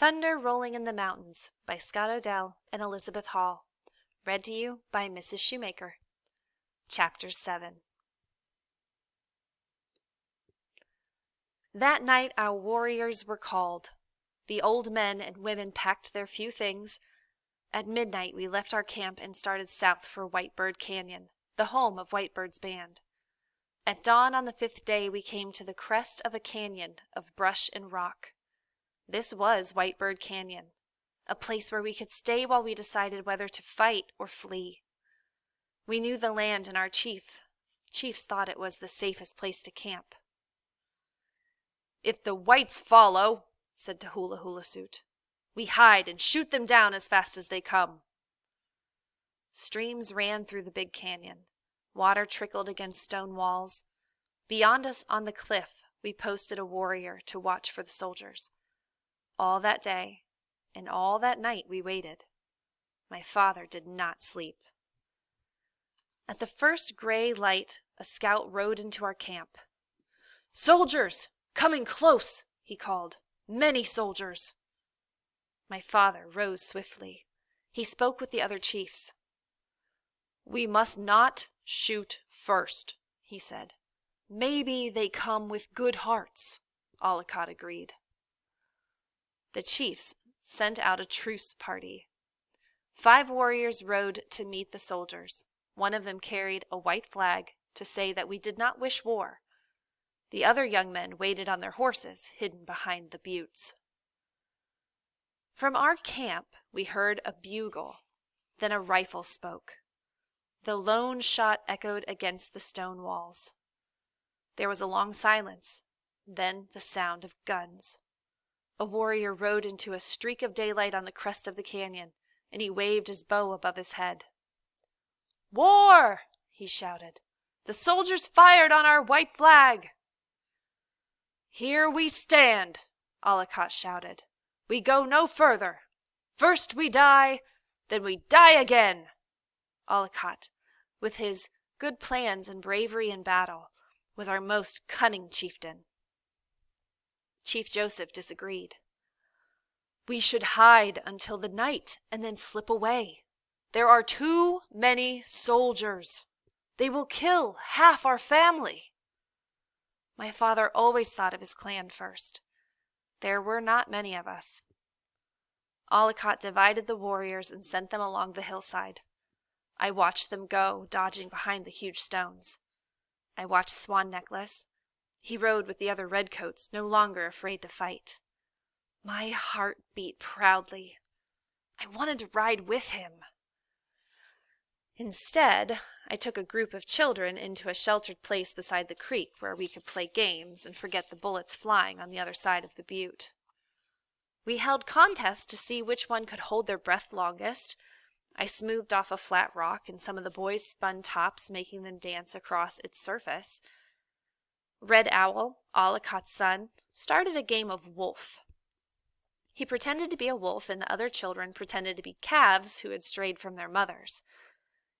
Thunder Rolling in the Mountains by Scott Odell and Elizabeth Hall. Read to you by Mrs. Shoemaker. Chapter 7. That night our warriors were called. The old men and women packed their few things. At midnight we left our camp and started south for Whitebird Canyon, the home of Whitebird's band. At dawn on the 5th day we came to the crest of a canyon of brush and rock. This was Whitebird Canyon, a place where we could stay while we decided whether to fight or flee. We knew the land and our chiefs thought it was the safest place to camp. "If the whites follow," said Hula-Hula-Suit, "we hide and shoot them down as fast as they come." Streams ran through the big canyon. Water trickled against stone walls. Beyond us on the cliff, we posted a warrior to watch for the soldiers. All that day and all that night we waited. My father did not sleep. At the first gray light, a scout rode into our camp. "Soldiers! Coming close!" he called. "Many soldiers!" My father rose swiftly. He spoke with the other chiefs. "We must not shoot first," he said. "Maybe they come with good hearts," Ollicott agreed. The chiefs sent out a truce party. 5 warriors rode to meet the soldiers. One of them carried a white flag to say that we did not wish war. The other young men waited on their horses, hidden behind the buttes. From our camp we heard a bugle. Then a rifle spoke. The lone shot echoed against the stone walls. There was a long silence, then the sound of guns. A warrior rode into a streak of daylight on the crest of the canyon, and he waved his bow above his head. "War!" he shouted. "The soldiers fired on our white flag!" "Here we stand!" Ollicott shouted. "We go no further. First we die, then we die again!" Ollicott, with his good plans and bravery in battle, was our most cunning chieftain. Chief Joseph disagreed. "We should hide until the night and then slip away. There are too many soldiers. They will kill half our family." My father always thought of his clan first. There were not many of us. Ollicott divided the warriors and sent them along the hillside. I watched them go, dodging behind the huge stones. I watched Swan Necklace. He rode with the other redcoats, no longer afraid to fight. My heart beat proudly. I wanted to ride with him. Instead, I took a group of children into a sheltered place beside the creek where we could play games and forget the bullets flying on the other side of the butte. We held contests to see which one could hold their breath longest. I smoothed off a flat rock, and some of the boys spun tops, making them dance across its surface. Red Owl, Ollicott's son, started a game of wolf. He pretended to be a wolf, and the other children pretended to be calves who had strayed from their mothers.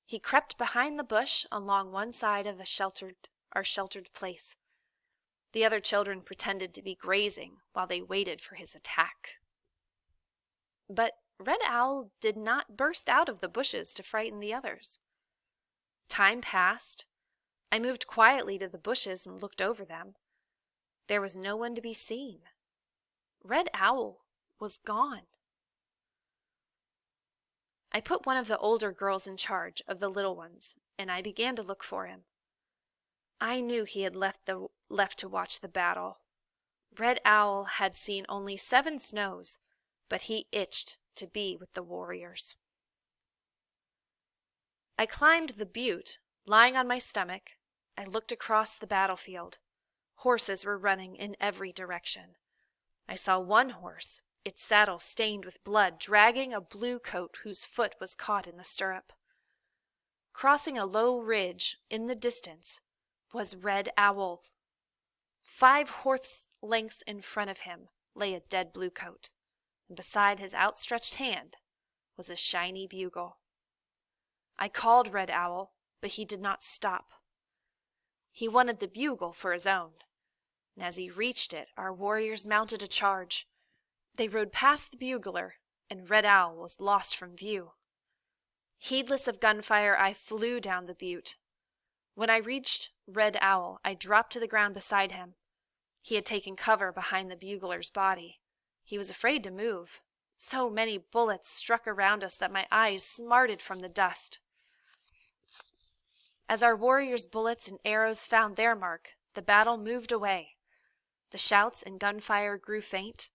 He crept behind the bush along one side of our sheltered place. The other children pretended to be grazing while they waited for his attack. But Red Owl did not burst out of the bushes to frighten the others. Time passed. I moved quietly to the bushes and looked over them. There was no one to be seen. Red Owl was gone. I put one of the older girls in charge of the little ones, and I began to look for him. I knew he had left to watch the battle. Red Owl had seen only 7 snows, but he itched to be with the warriors. I climbed the butte. Lying on my stomach, I looked across the battlefield. Horses were running in every direction. I saw one horse, its saddle stained with blood, dragging a blue coat whose foot was caught in the stirrup. Crossing a low ridge in the distance was Red Owl. 5 horse lengths in front of him lay a dead bluecoat, and beside his outstretched hand was a shiny bugle. I called Red Owl, but he did not stop. He wanted the bugle for his own, and as he reached it, our warriors mounted a charge. They rode past the bugler, and Red Owl was lost from view. Heedless of gunfire, I flew down the butte. When I reached Red Owl, I dropped to the ground beside him. He had taken cover behind the bugler's body. He was afraid to move. So many bullets struck around us that my eyes smarted from the dust. As our warriors' bullets and arrows found their mark, the battle moved away. The shouts and gunfire grew faint.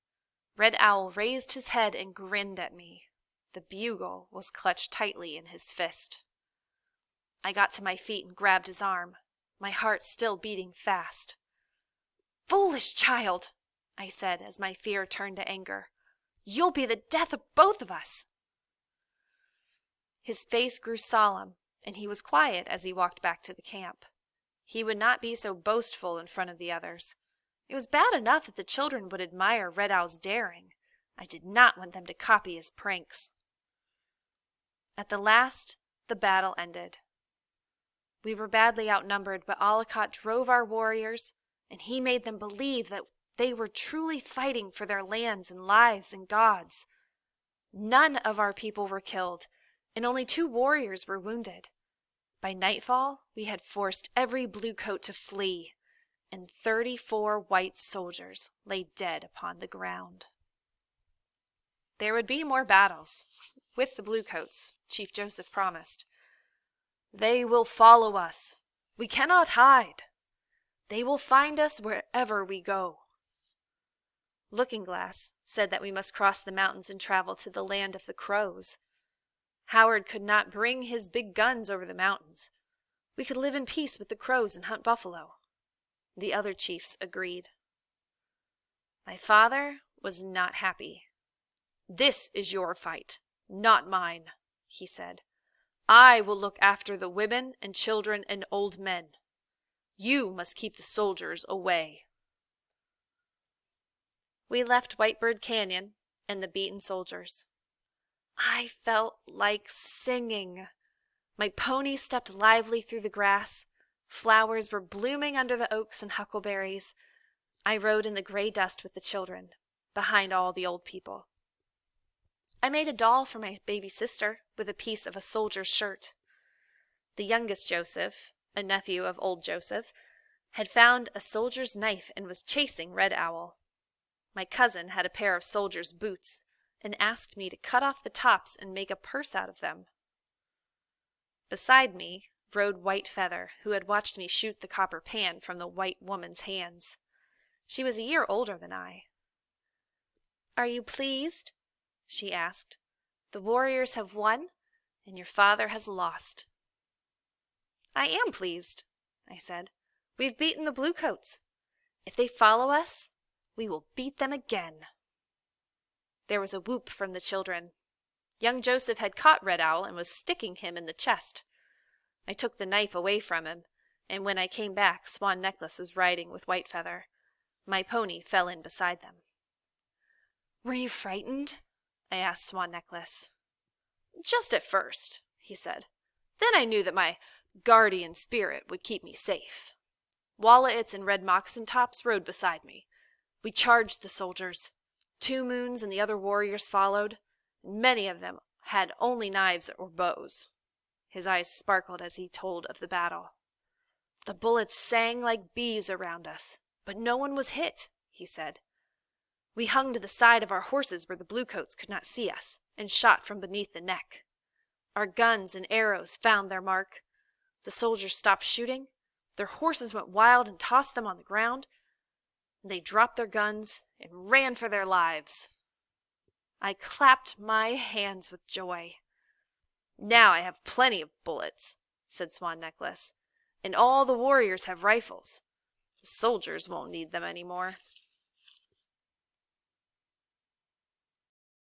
Red Owl raised his head and grinned at me. The bugle was clutched tightly in his fist. I got to my feet and grabbed his arm, my heart still beating fast. "Foolish child," I said as my fear turned to anger. "You'll be the death of both of us." His face grew solemn, and he was quiet as he walked back to the camp. He would not be so boastful in front of the others. It was bad enough that the children would admire Red Owl's daring. I did not want them to copy his pranks. At the last, the battle ended. We were badly outnumbered, but Allocott drove our warriors, and he made them believe that they were truly fighting for their lands and lives and gods. None of our people were killed, and only 2 warriors were wounded. By nightfall, we had forced every bluecoat to flee, and 34 white soldiers lay dead upon the ground. There would be more battles, with the bluecoats, Chief Joseph promised. "They will follow us. We cannot hide. They will find us wherever we go." Looking Glass said that we must cross the mountains and travel to the land of the Crows. Howard could not bring his big guns over the mountains. We could live in peace with the Crows and hunt buffalo. The other chiefs agreed. My father was not happy. "This is your fight, not mine," he said. "I will look after the women and children and old men. You must keep the soldiers away." We left Whitebird Canyon and the beaten soldiers. I felt like singing. My pony stepped lively through the grass. Flowers were blooming under the oaks and huckleberries. I rode in the gray dust with the children, behind all the old people. I made a doll for my baby sister with a piece of a soldier's shirt. The youngest Joseph, a nephew of old Joseph, had found a soldier's knife and was chasing Red Owl. My cousin had a pair of soldier's boots and asked me to cut off the tops and make a purse out of them. Beside me rode White Feather, who had watched me shoot the copper pan from the white woman's hands. She was a year older than I. "Are you pleased?" she asked. "The warriors have won, and your father has lost." "I am pleased," I said. "We've beaten the Bluecoats. If they follow us, we will beat them again." There was a whoop from the children. Young Joseph had caught Red Owl and was sticking him in the chest. I took the knife away from him, and when I came back, Swan Necklace was riding with White Feather. My pony fell in beside them. "Were you frightened?" I asked Swan Necklace. "Just at first," he said. "Then I knew that my guardian spirit would keep me safe." Wallets and Red Moccasin Tops rode beside me. We charged the soldiers. 2 Moons and the other warriors followed. Many of them had only knives or bows. His eyes sparkled as he told of the battle. "The bullets sang like bees around us, but no one was hit," he said. "We hung to the side of our horses where the Bluecoats could not see us, and shot from beneath the neck. Our guns and arrows found their mark. The soldiers stopped shooting. Their horses went wild and tossed them on the ground. And they dropped their guns and ran for their lives." I clapped my hands with joy. "Now I have plenty of bullets," said Swan Necklace, "and all the warriors have rifles. The soldiers won't need them any more."